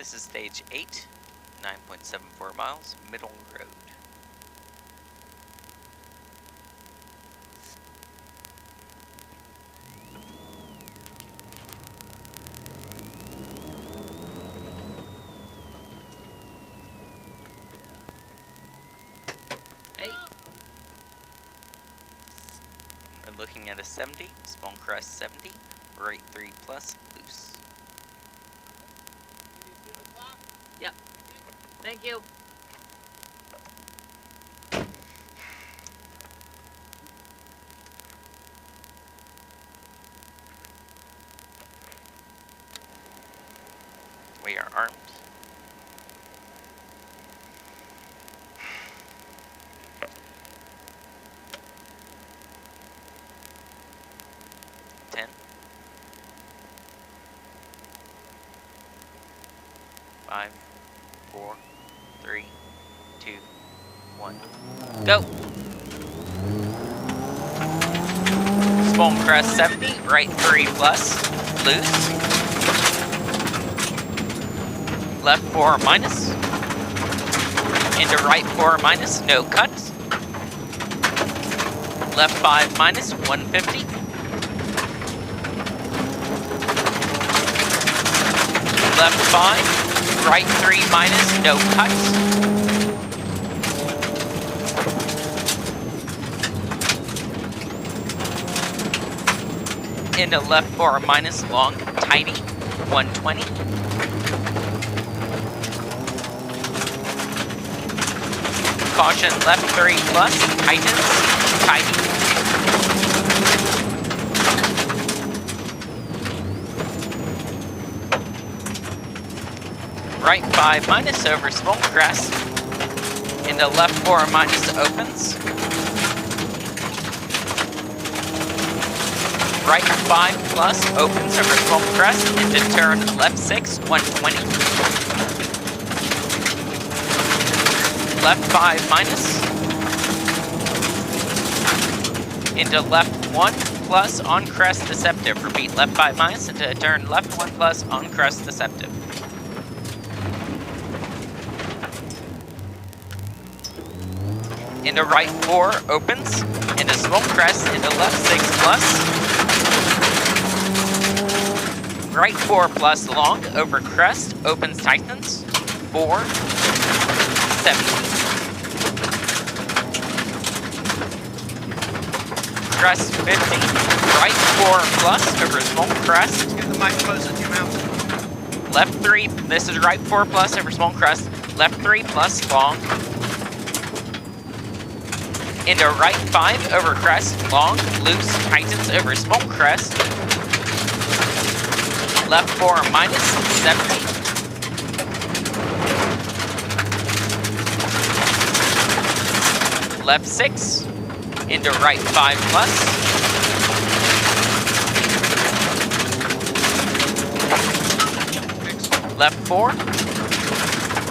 This is stage 8, 9.74 miles, Middle Road. Hey! We're looking at a 70, small crest 70, right 3 plus, loose. Yep. Thank you. We are armed. Ten. 5, 4, 3, 2, 1. Go! Spawn crest 70, right 3 plus, loose. Left 4 minus. Into right 4 minus, no cut. Left 5 minus, 150. Left 5, right 3 minus, no cut. Into left 4 minus, long, tidy, 120. Caution, left 3 plus, tightens, tidy. Right 5 minus over small crest. Into left 4 minus opens. Right 5 plus opens over small crest into turn left 6, 120. Left 5 minus. Into left 1 plus on crest deceptive. Repeat, left 5 minus into turn left 1 plus on crest deceptive. Into right 4 opens, into small crest, into left 6 plus. Right 4 plus long, over crest, opens tightens, 4, 70. Crest 50, right 4 plus, over small crest. Get the mic closer to your mouth. Left 3, this is right 4 plus, over small crest. Left 3 plus, long. Into right 5 over crest, long, loose, tightens over small crest. Left 4 minus, 70. Left 6, into right 5 plus. Left 4,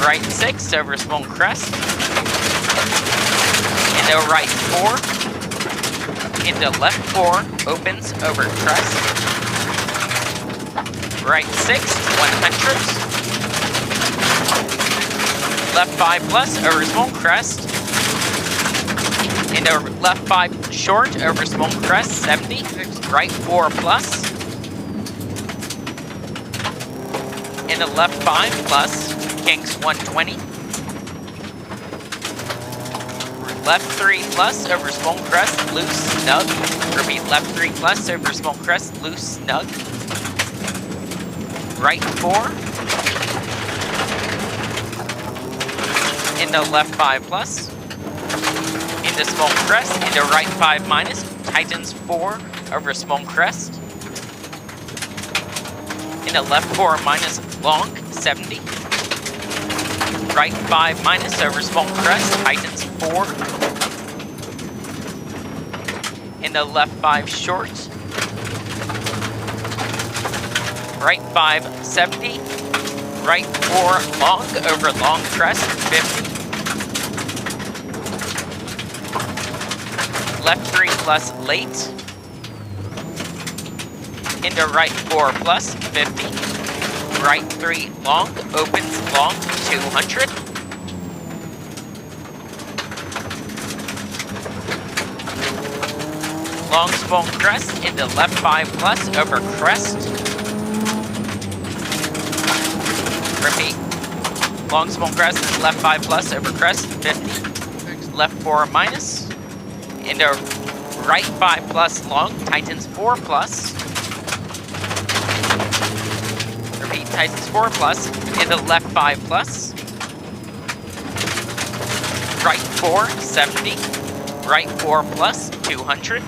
right 6 over small crest. Into right 4, into left 4, opens over crest. Right 6, 100. Left 5 plus, over small crest. Into left 5 short, over small crest, 70. Right 4 plus. Into left 5 plus, kinks 120. Left 3 plus over small crest, loose, snug. Repeat, left 3 plus over small crest, loose, snug. Right 4. Into left 5 plus. Into small crest, into right 5 minus. Tightens 4 over small crest. Into left 4 minus, long, 70. Right 5 minus over small crest, tightens 4. Into left 5 short. Right 5, 70. Right 4 long over long crest, 50. Left 3 plus late. Into right 4 plus, 50. right 3 long, opens long 200. Long small crest into left 5 plus over crest. Repeat. Long small crest is left 5 plus over crest 50. Left 4 minus. Into right 5 plus long, tightens 4 plus. Repeat, tightens 4 plus. Into left 5 plus. Right 4, 70. Right 4 plus, 200.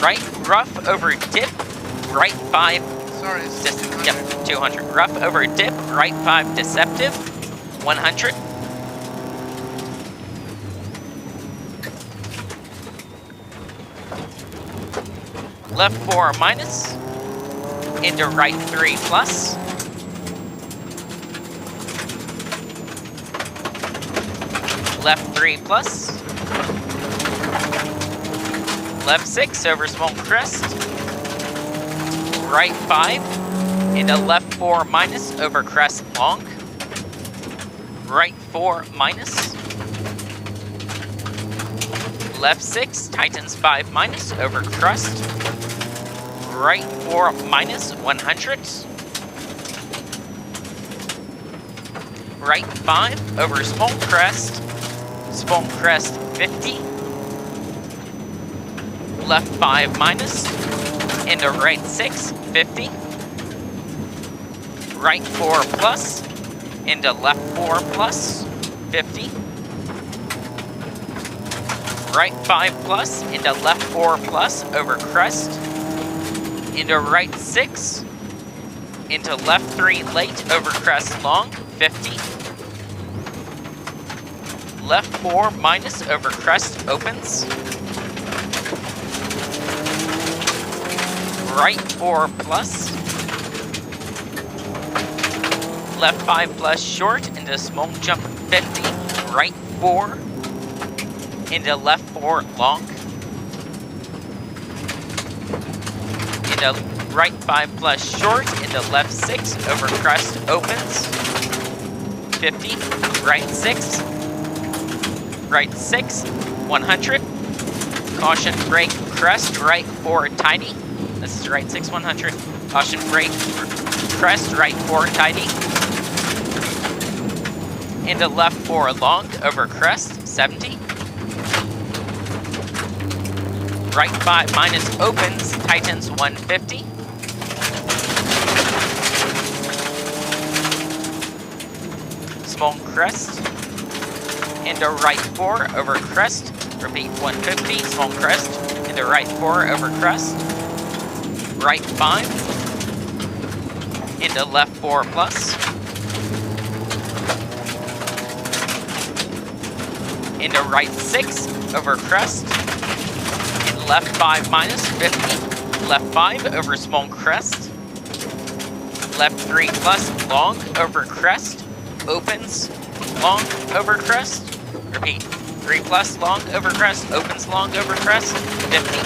Right rough over dip, right 5. Sorry, it's Yep, 200. Rough over dip, right 5 deceptive, 100. Left 4 minus, into right 3 plus. Left 3 plus. Left 6 over small crest. Right 5 into left 4 minus over crest long. Right 4 minus. Left 6 tightens 5 minus over crest. Right 4 minus 100. Right 5 over small crest. Small crest 50. Left 5 minus, into right 6, 50. Right 4 plus, into left 4 plus, 50. Right 5 plus, into left 4 plus, over crest. Into right 6, into left 3 late, over crest long, 50. Left 4 minus, over crest opens. Right 4 plus. Left 5 plus short into small jump 50. Right 4 into left 4 long. Into right 5 plus short into left 6 over crest opens. 50. Right 6. Right 6. 100. Caution brake crest right 4 tidy. This is right 6, 100. Caution brake, crest, right 4, tidy. Into left 4, long, over crest, 70. Right 5 minus opens, tightens 150. Small crest. Into right 4, over crest. Repeat, 150, small crest. Into right 4, over crest. Right 5, into left 4 plus, into right 6 over crest, and left 5 minus 50, left 5 over small crest, left 3 plus long over crest, opens long over crest, repeat, 3 plus long over crest, opens long over crest, 50.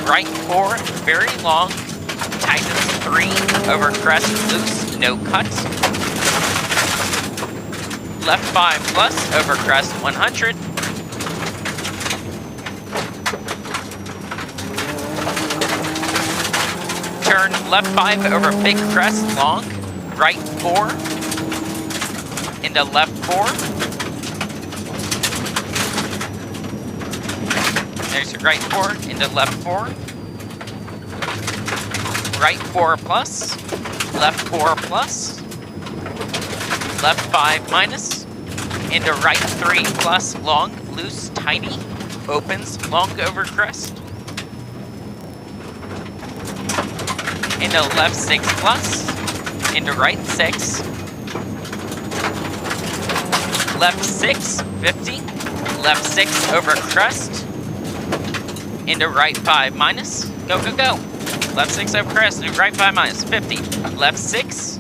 Right 4, very long, tightens 3 over crest, loose, no cut. Left 5 plus over crest, 100. Turn left 5 over big crest, long, right 4, into left 4. There's your right 4 into left 4. Right 4 plus. Left 4 plus. Left 5 minus. Into right 3 plus long, loose, tiny. Opens, long over crest. Into left 6 plus. Into right 6. Left 6, 50. Left 6 over crest. Into right 5 minus. Go, go, go. Left 6 over crest. Into right 5 minus. 50. Left 6.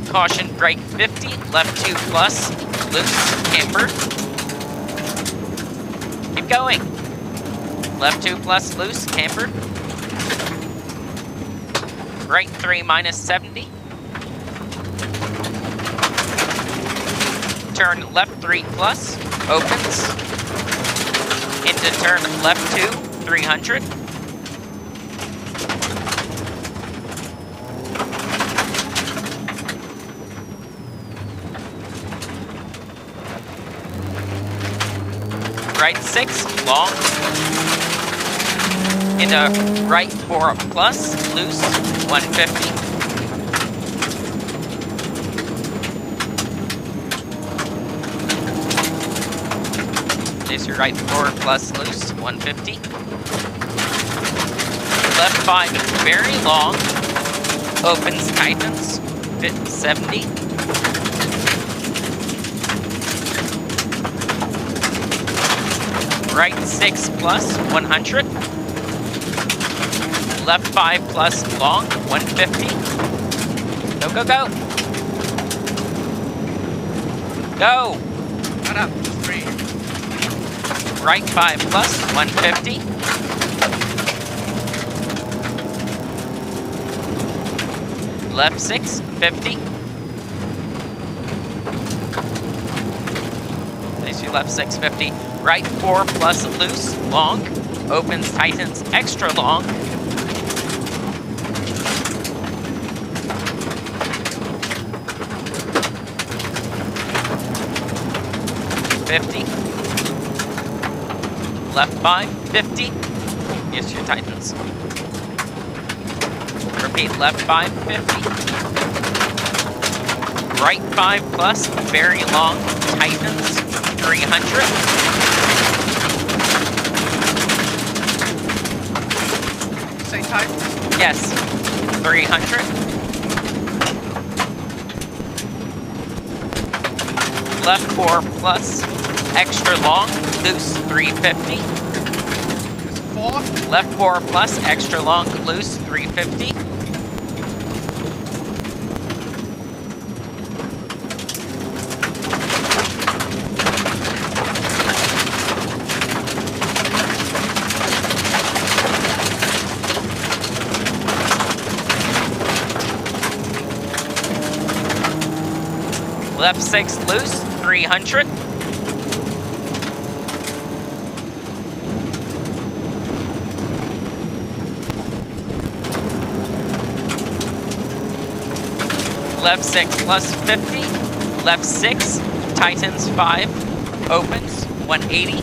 Caution brake 50. Left 2 plus. Loose. Camber. Keep going. Left 2 plus. Loose. Camber. right 3 minus 70. Turn left 3 plus, opens. Into turn left 2, 300. Right 6, long. Into right 4 plus, loose, 150. Is your right 4 plus loose, 150. Left 5, very long. Opens, tightens, 70. Right 6 plus, 100. Left 5 plus long, 150. Go, go, go. Go. Shut up, 3. Right 5 plus, 150. Left 6, 50. Place your left 6, 50. Right 4 plus loose, long. Opens, tightens, extra long. Left 5, 50. Yes, your tightens. Repeat, left 5, 50. Right 5 plus, very long, tightens, 300. Say tightens? Yes, 300. Left 4 plus, extra long, loose, 350. It's 4. Left 4 plus, extra long, loose, 350. Left 6 loose, 300. Left 6 plus 50. Left 6, tightens 5, opens 180.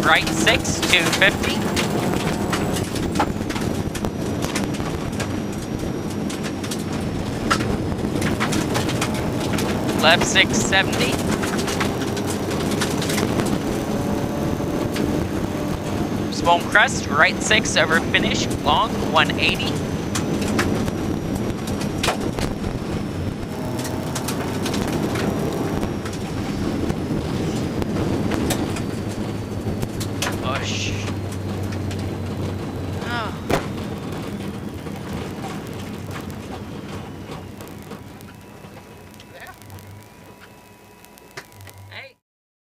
Right 6, 250. Left 6, 70. Small crest, right 6 over finish, long, 180. Push.